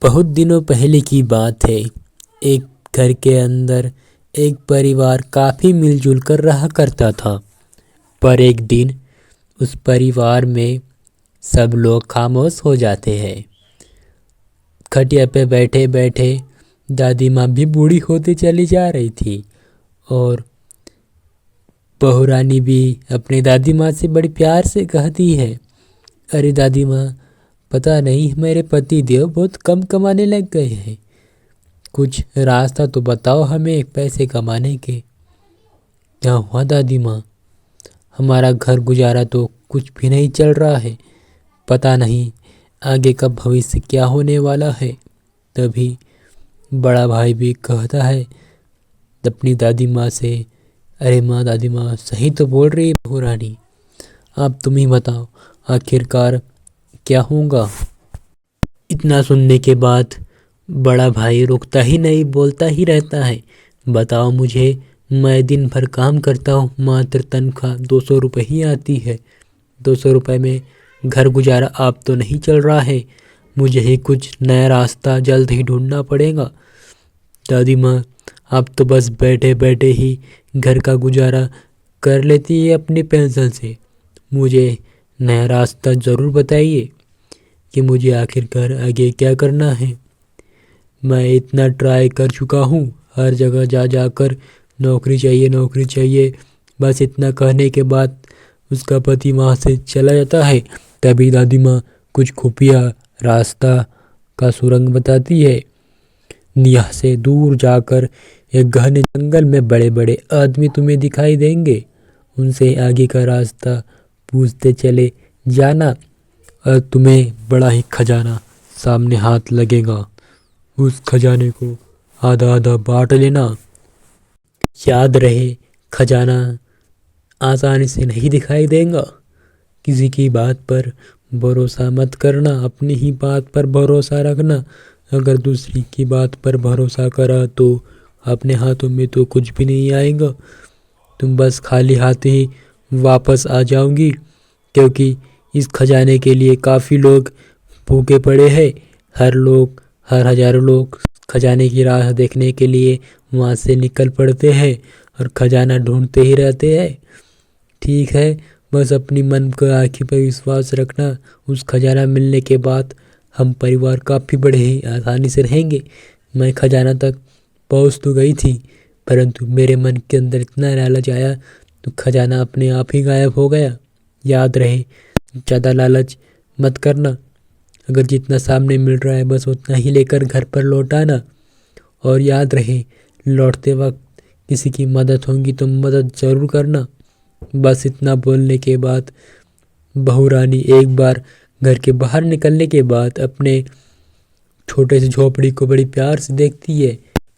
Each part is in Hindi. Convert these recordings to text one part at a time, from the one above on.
बहुत दिनों पहले की बात है। एक घर के अंदर एक परिवार काफ़ी मिलजुल कर रहा करता था। पर एक दिन उस परिवार में सब लोग खामोश हो जाते हैं। खटिया पे बैठे बैठे दादी माँ भी बूढ़ी होती चली जा रही थी और बहू रानी भी अपनी दादी माँ से बड़ी प्यार से कहती है, अरे दादी माँ, पता नहीं मेरे पति देव बहुत कम कमाने लग गए हैं। कुछ रास्ता तो बताओ हमें पैसे कमाने के। क्या हुआ दादी माँ? हमारा घर गुजारा तो कुछ भी नहीं चल रहा है। पता नहीं आगे का भविष्य क्या होने वाला है। तभी बड़ा भाई भी कहता है अपनी दादी माँ से, अरे माँ, दादी माँ सही तो बोल रही है बहू रानी। अब तुम ही बताओ आखिरकार क्या होगा। इतना सुनने के बाद बड़ा भाई रुकता ही नहीं, बोलता ही रहता है, बताओ मुझे, मैं दिन भर काम करता हूँ, मात्र तनख्वाह 200 रुपये ही आती है। 200 रुपये में घर गुजारा आप तो नहीं चल रहा है। मुझे ही कुछ नया रास्ता जल्द ही ढूंढना पड़ेगा। दादी माँ, आप तो बस बैठे बैठे ही घर का गुजारा कर लेती है अपनी पेंशन से। मुझे नया रास्ता ज़रूर बताइए कि मुझे आखिरकार आगे क्या करना है। मैं इतना ट्राई कर चुका हूँ, हर जगह जा जाकर नौकरी चाहिए, नौकरी चाहिए। बस इतना कहने के बाद उसका पति वहाँ से चला जाता है। तभी दादी माँ कुछ खुफिया रास्ता का सुरंग बताती है। यहाँ से दूर जाकर एक घने जंगल में बड़े बड़े आदमी तुम्हें दिखाई देंगे। उनसे आगे का रास्ता पूछते चले जाना और तुम्हें बड़ा ही खजाना सामने हाथ लगेगा। उस खजाने को आधा आधा बांट लेना। याद रहे, खजाना आसानी से नहीं दिखाई देगा। किसी की बात पर भरोसा मत करना, अपनी ही बात पर भरोसा रखना। अगर दूसरी की बात पर भरोसा करा तो अपने हाथों में तो कुछ भी नहीं आएगा। तुम बस खाली हाथ ही वापस आ जाओगी, क्योंकि इस खजाने के लिए काफ़ी लोग भूखे पड़े हैं। हर हजारों लोग खजाने की राह देखने के लिए वहाँ से निकल पड़ते हैं और खजाना ढूंढते ही रहते हैं। ठीक है, बस अपनी मन को आँखी पर विश्वास रखना। उस खजाना मिलने के बाद हम परिवार काफ़ी बड़े ही आसानी से रहेंगे। मैं खजाना तक पहुँच तो गई थी, परंतु मेरे मन के अंदर इतना लालच आया तो खजाना अपने आप ही गायब हो गया। याद रहे, ज़्यादा लालच मत करना। अगर जितना सामने मिल रहा है बस उतना ही लेकर घर पर लौट आना। और याद रहे, लौटते वक्त किसी की मदद होगी तो मदद ज़रूर करना। बस इतना बोलने के बाद बहू रानी एक बार घर के बाहर निकलने के बाद अपने छोटे से झोपड़ी को बड़ी प्यार से देखती है।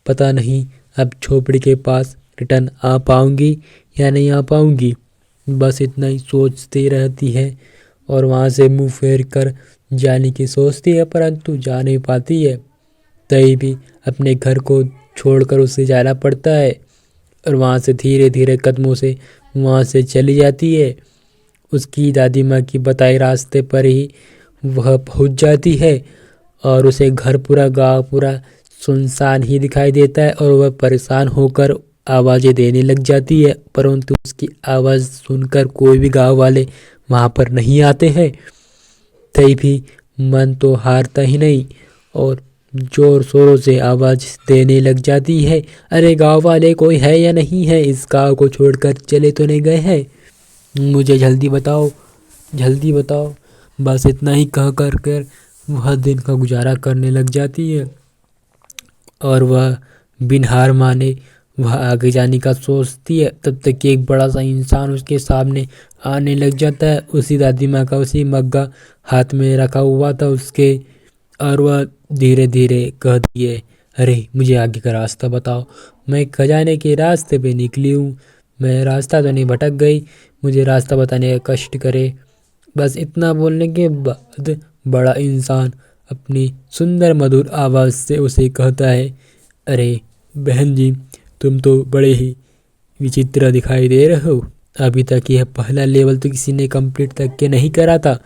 पता नहीं अब झोपड़ी के पास रिटर्न आ पाऊंगी या नहीं आ पाऊंगी। बस इतना ही सोचती रहती है और वहाँ से मुंह फेर कर जाने की सोचती है, परंतु जा नहीं पाती है। तभी भी अपने घर को छोड़कर उसे जाना पड़ता है और वहाँ से धीरे धीरे कदमों से वहाँ से चली जाती है। उसकी दादी माँ की बताए रास्ते पर ही वह पहुँच जाती है और उसे घर पूरा, गाँव पूरा सुनसान ही दिखाई देता है और वह परेशान होकर आवाज़ें देने लग जाती है, परंतु उसकी आवाज़ सुनकर कोई भी गाँव वाले वहाँ पर नहीं आते हैं। तभी भी मन तो हारता ही नहीं और जोर शोरों से आवाज़ देने लग जाती है, अरे गाँव वाले कोई है या नहीं है? इस गाँव को छोड़कर चले तो नहीं गए हैं? मुझे जल्दी बताओ, जल्दी बताओ। बस इतना ही कह कर वह दिन का गुजारा करने लग जाती है और वह बिन हार माने वह आगे जाने का सोचती है। तब तक कि एक बड़ा सा इंसान उसके सामने आने लग जाता है। उसी दादी माँ का उसी मग्गा हाथ में रखा हुआ था उसके, और वह धीरे धीरे कहती है, अरे मुझे आगे का रास्ता बताओ। मैं खजाने के रास्ते पे निकली हूँ, मैं रास्ता तो नहीं भटक गई, मुझे रास्ता बताने का कष्ट करे। बस इतना बोलने के बाद बड़ा इंसान अपनी सुंदर मधुर आवाज़ से उसे कहता है, अरे बहन जी, तुम तो बड़े ही विचित्र दिखाई दे रहे हो। अभी तक यह पहला लेवल तो किसी ने कंप्लीट तक के नहीं करा था।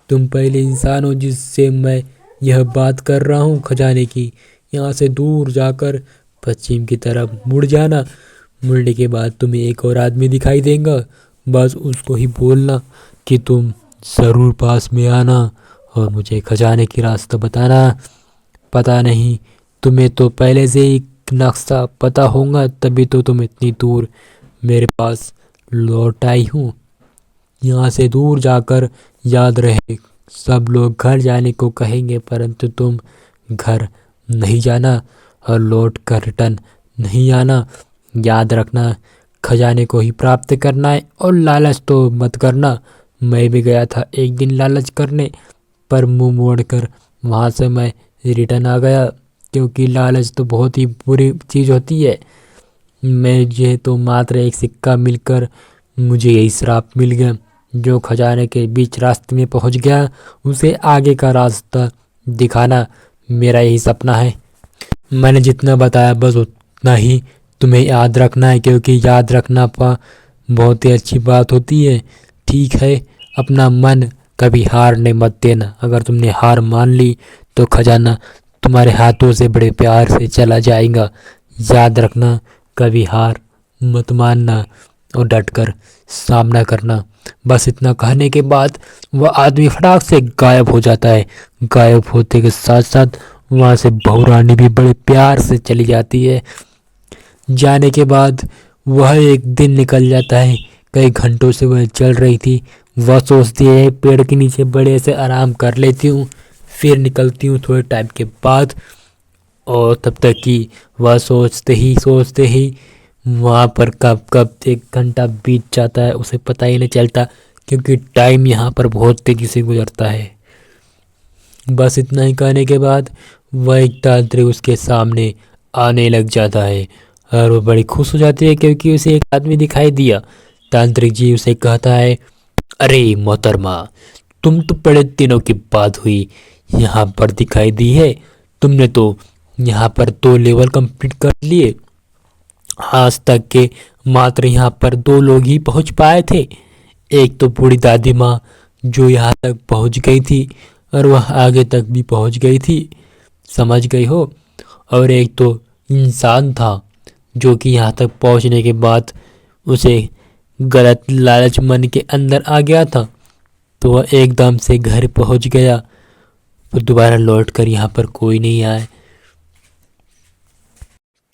तुम पहले इंसान हो जिससे मैं यह बात कर रहा हूँ खजाने की। यहाँ से दूर जाकर पश्चिम की तरफ मुड़ जाना। मुड़ने के बाद तुम्हें एक और आदमी दिखाई देगा। बस उसको ही बोलना कि तुम ज़रूर पास में आना और मुझे खजाने की रास्ता बताना। पता नहीं, तुम्हें तो पहले से ही नक्शा पता होगा, तभी तो तुम इतनी दूर मेरे पास लौट आई हूँ। यहाँ से दूर जाकर याद रहे, सब लोग घर जाने को कहेंगे परंतु तुम घर नहीं जाना और लौट कर रिटर्न नहीं आना। याद रखना, खजाने को ही प्राप्त करना है और लालच तो मत करना। मैं भी गया था एक दिन लालच करने, पर मुंह मोड़कर वहाँ से मैं रिटर्न आ गया, क्योंकि लालच तो बहुत ही बुरी चीज़ होती है। मुझे तो मात्र एक सिक्का मिलकर मुझे यही श्राप मिल गया। जो खजाने के बीच रास्ते में पहुंच गया, उसे आगे का रास्ता दिखाना मेरा यही सपना है। मैंने जितना बताया बस उतना ही तुम्हें याद रखना है, क्योंकि याद रखना बहुत ही अच्छी बात होती है। ठीक है, अपना मन कभी हारने मत देना। अगर तुमने हार मान ली तो खजाना तुम्हारे हाथों से बड़े प्यार से चला जाएगा। याद रखना, कभी हार मत मानना और डटकर सामना करना। बस इतना कहने के बाद वह आदमी फटाक से गायब हो जाता है। गायब होते के साथ साथ वहाँ से बहू रानी भी बड़े प्यार से चली जाती है। जाने के बाद वह एक दिन निकल जाता है। कई घंटों से वह चल रही थी। वह सोचती है पेड़ के नीचे बड़े से आराम कर लेती हूँ, फिर निकलती हूँ थोड़े टाइम के बाद। और तब तक कि वह सोचते ही वहाँ पर कब कब 1 घंटा बीत जाता है, उसे पता ही नहीं चलता, क्योंकि टाइम यहाँ पर बहुत तेज़ी से गुजरता है। बस इतना ही कहने के बाद वह एक तांत्रिक उसके सामने आने लग जाता है और वो बड़ी खुश हो जाती है, क्योंकि उसे एक आदमी दिखाई दिया। तांत्रिक जी उसे कहता है, अरे मोहतरमा, तुम तो बड़े दिनों की बात हुई यहाँ पर दिखाई दी है। तुमने तो यहाँ पर 2 लेवल कंप्लीट कर लिए। आज तक के मात्र यहाँ पर 2 लोग ही पहुँच पाए थे। एक तो बूढ़ी दादी माँ जो यहाँ तक पहुँच गई थी और वह आगे तक भी पहुँच गई थी, समझ गई हो। और एक तो इंसान था जो कि यहाँ तक पहुँचने के बाद उसे गलत लालच मन के अंदर आ गया था, तो वह एकदम से घर पहुँच गया, फिर दोबारा लौट कर यहाँ पर कोई नहीं आया।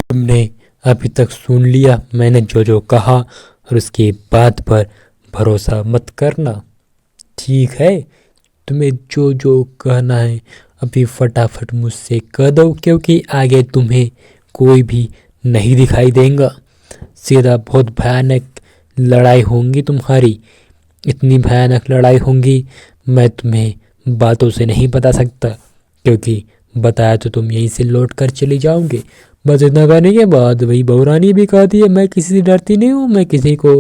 तुमने अभी तक सुन लिया मैंने जो जो कहा, और उसकी बात पर भरोसा मत करना, ठीक है। तुम्हें जो जो कहना है अभी फटाफट मुझसे कह दो, क्योंकि आगे तुम्हें कोई भी नहीं दिखाई देगा। सीधा बहुत भयानक लड़ाई होंगी तुम्हारी, इतनी भयानक लड़ाई होंगी मैं तुम्हें बातों से नहीं बता सकता, क्योंकि बताया तो तुम यहीं से लौट कर चली जाओगे। बस इतना कहने के बाद वही बहू रानी भी कहती है, मैं किसी से डरती नहीं हूँ, मैं किसी को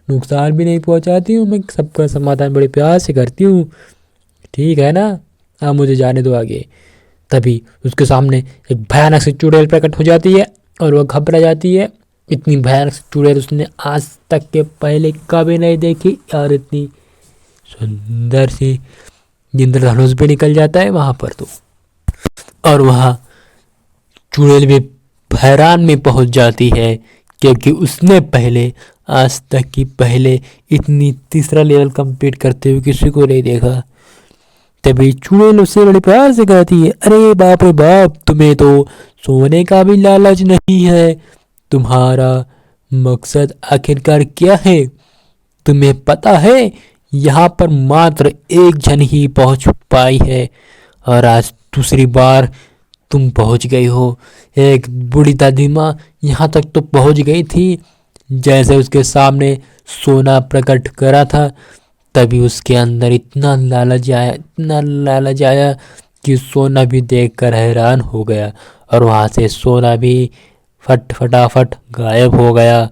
नुकसान भी नहीं पहुँचाती हूँ, मैं सबका समाधान बड़े प्यार से करती हूँ, ठीक है ना। अब मुझे जाने दो आगे। तभी उसके सामने एक भयानक सी चुड़ैल प्रकट हो जाती है और वह घबरा जाती है। इतनी भयानक सी चुड़ैल उसने आज तक के पहले कभी नहीं देखी, और इतनी सुंदर सी इंद्रधनुष भी निकल जाता है वहाँ पर तो। और वहाँ चुड़ैल भी हैरान में पहुँच जाती है, क्योंकि उसने पहले आज तक की पहले इतनी तीसरा लेवल कंप्लीट करते हुए किसी को नहीं देखा। तभी चुड़ैल उससे बड़े प्यार से कहती है, अरे बाप रे बाप, तुम्हें तो सोने का भी लालच नहीं है। तुम्हारा मकसद आखिरकार क्या है? तुम्हें पता है यहाँ पर मात्र एक जन ही पहुँच पाई है, और आज दूसरी बार तुम पहुँच गई हो। एक बूढ़ी दादी माँ यहाँ तक तो पहुँच गई थी, जैसे उसके सामने सोना प्रकट करा था, तभी उसके अंदर इतना लालच आया कि सोना भी देखकर हैरान हो गया, और वहाँ से सोना भी फटाफट गायब हो गया।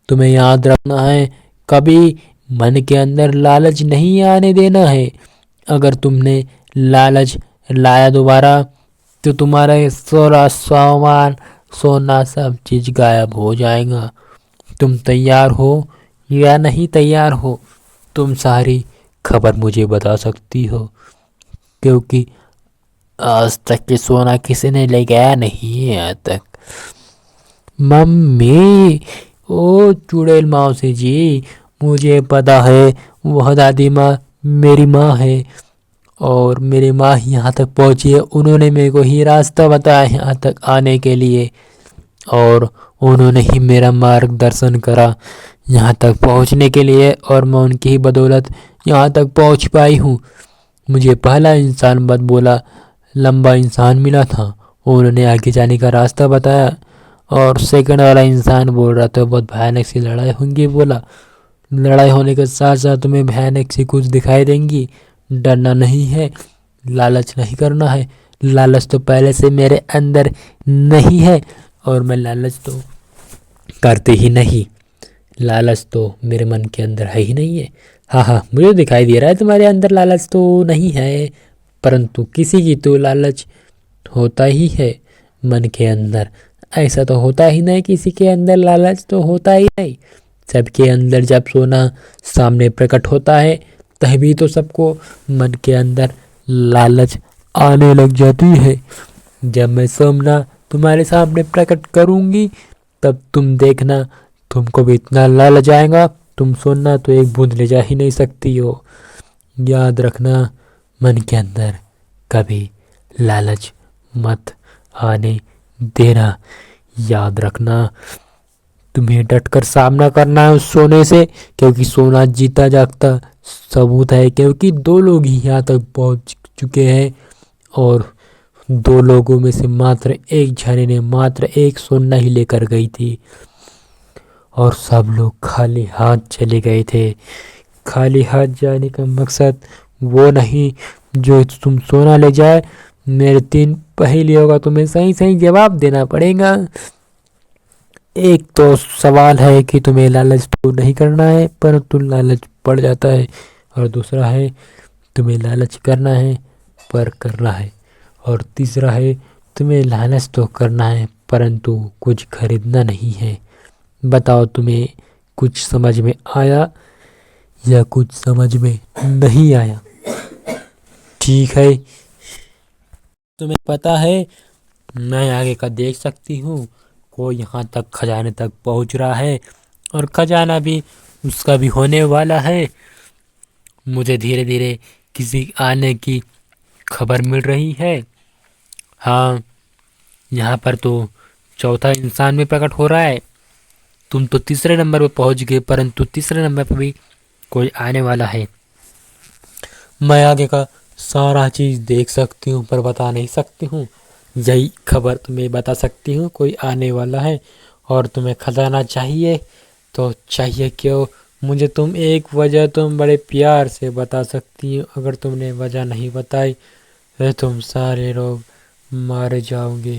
तुम्हें याद रखना है, कभी मन के अंदर लालच नहीं आने देना है। अगर तुमने लालच लाया दोबारा तो तुम्हारा सारा सामान, सोना, सब चीज़ गायब हो जाएगा। तुम तैयार हो या नहीं तैयार हो? तुम सारी खबर मुझे बता सकती हो, क्योंकि आज तक के सोना किसी ने ले गया नहीं है आज तक। मम्मी, ओ चुड़ैल मौसी जी, मुझे पता है वह दादी माँ मेरी माँ है और मेरी माँ यहाँ तक पहुँची है। उन्होंने मेरे को ही रास्ता बताया यहाँ तक आने के लिए और उन्होंने ही मेरा मार्गदर्शन करा यहाँ तक पहुँचने के लिए और मैं उनकी ही बदौलत यहाँ तक पहुँच पाई हूँ। मुझे पहला इंसान बद बोला लंबा इंसान मिला था, उन्होंने आगे जाने का रास्ता बताया और सेकंड वाला इंसान बोल रहा था बहुत भयानक सी लड़ाई होंगी। बोला लड़ाई होने के साथ साथ तुम्हें भयानक सी कुछ दिखाई देंगी, डरना नहीं है, लालच नहीं करना है। लालच तो पहले से मेरे अंदर नहीं है और मैं लालच तो करते ही नहीं। लालच तो मेरे मन के अंदर है ही नहीं है। हाँ हाँ, मुझे दिखाई दे रहा है तुम्हारे अंदर लालच तो नहीं है, परंतु किसी की तो लालच होता ही है मन के अंदर। ऐसा तो होता ही नहीं किसी के अंदर लालच तो होता ही नहीं। सबके अंदर जब सोना सामने प्रकट होता है तभी तो सबको मन के अंदर लालच आने लग जाती है। जब मैं सोना तुम्हारे सामने प्रकट करूंगी तब तुम देखना, तुमको भी इतना लालच आएगा, तुम सोना तो एक बूंद ले जा ही नहीं सकती हो। याद रखना, मन के अंदर कभी लालच मत आने देना। याद रखना, तुम्हें डटकर सामना करना है उस सोने से, क्योंकि सोना जीता जागता सबूत है। क्योंकि दो लोग ही यहाँ तक पहुँच चुके हैं और दो लोगों में से मात्र एक जने ने मात्र एक सोना ही लेकर गई थी और सब लोग खाली हाथ चले गए थे। खाली हाथ जाने का मकसद वो नहीं जो तुम सोना ले जाए। मेरे 3 पहेलियों का तुम्हें सही सही जवाब देना पड़ेगा। एक तो सवाल है कि तुम्हें लालच तो नहीं करना है परंतु लालच पड़ जाता है, और दूसरा है तुम्हें लालच करना है पर करना है, और तीसरा है तुम्हें लालच तो करना है परंतु कुछ खरीदना नहीं है। बताओ तुम्हें कुछ समझ में आया या कुछ समझ में नहीं आया? ठीक है, तुम्हें पता है मैं आगे का देख सकती हूँ। कोई यहाँ तक खजाने तक पहुँच रहा है और खजाना भी उसका भी होने वाला है। मुझे धीरे धीरे किसी आने की खबर मिल रही है। हाँ, यहाँ पर तो चौथा इंसान भी प्रकट हो रहा है। तुम तो तीसरे नंबर पर पहुँच गए परंतु तीसरे नंबर पर भी कोई आने वाला है। मैं आगे का सारा चीज़ देख सकती हूँ पर बता नहीं सकती हूँ। यही खबर तुम्हें बता सकती हूँ, कोई आने वाला है। और तुम्हें खजाना चाहिए तो चाहिए क्यों, मुझे तुम एक वजह तुम बड़े प्यार से बता सकती हो। अगर तुमने वजह नहीं बताई तो तुम सारे लोग मारे जाओगे।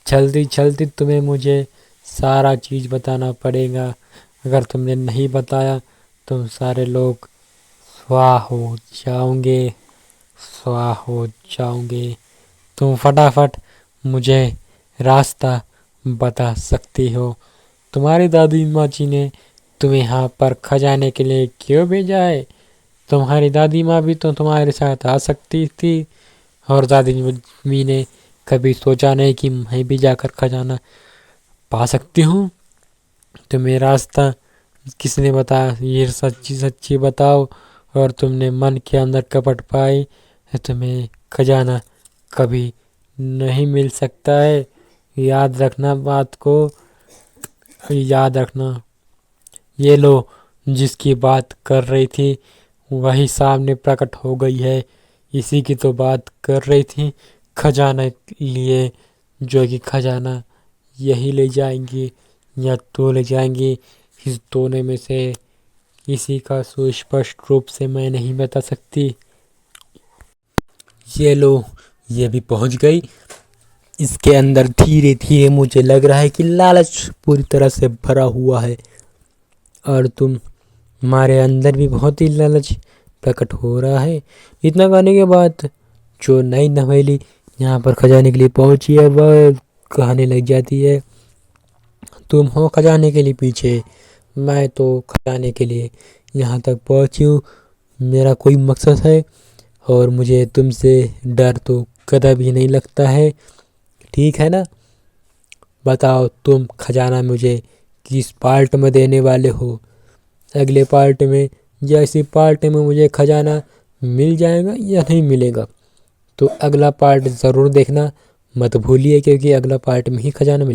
जल्दी जल्दी तुम्हें मुझे सारा चीज़ बताना पड़ेगा। अगर तुमने नहीं बताया तुम सारे लोग स्वाह हो जाओगे, स्वाह हो जाओगे। तुम फटाफट मुझे रास्ता बता सकती हो। तुम्हारी दादी माँ जी ने तुम्हें यहाँ पर खजाने के लिए क्यों भेजा है? तुम्हारी दादी माँ भी तो तुम्हारे साथ आ सकती थी और दादी मी ने कभी सोचा नहीं कि मैं भी जाकर खजाना पा सकती हूँ। तुम्हें रास्ता किसने बताया? ये सच्ची सच्ची बताओ। और तुमने मन के अंदर कपट पाई है, तुम्हें खजाना कभी नहीं मिल सकता है। याद रखना बात को, याद रखना। ये लो, जिसकी बात कर रही थी वही सामने प्रकट हो गई है। इसी की तो बात कर रही थी खजाना लिए, जो कि खजाना यही ले जाएंगी या तो ले जाएंगी। इस दोनों में से किसी का सुस्पष्ट रूप से मैं नहीं बता सकती। ये लो, ये भी पहुंच गई। इसके अंदर धीरे धीरे मुझे लग रहा है कि लालच पूरी तरह से भरा हुआ है और तुम्हारे अंदर भी बहुत ही लालच प्रकट हो रहा है। इतना कहने के बाद जो नई नवेली यहाँ पर खजाने के लिए पहुंची है वह कहने लग जाती है, तुम हो खजाने के लिए पीछे, मैं तो खजाने के लिए यहाँ तक पहुंची हूँ। मेरा कोई मकसद है और मुझे तुमसे डर तो कदा भी नहीं लगता है, ठीक है ना? बताओ तुम खजाना मुझे किस पार्ट में देने वाले हो? अगले पार्ट में या इसी पार्ट में मुझे खजाना मिल जाएगा या नहीं मिलेगा? तो अगला पार्ट ज़रूर देखना मत भूलिए, क्योंकि अगला पार्ट में ही खजाना मिलेगा।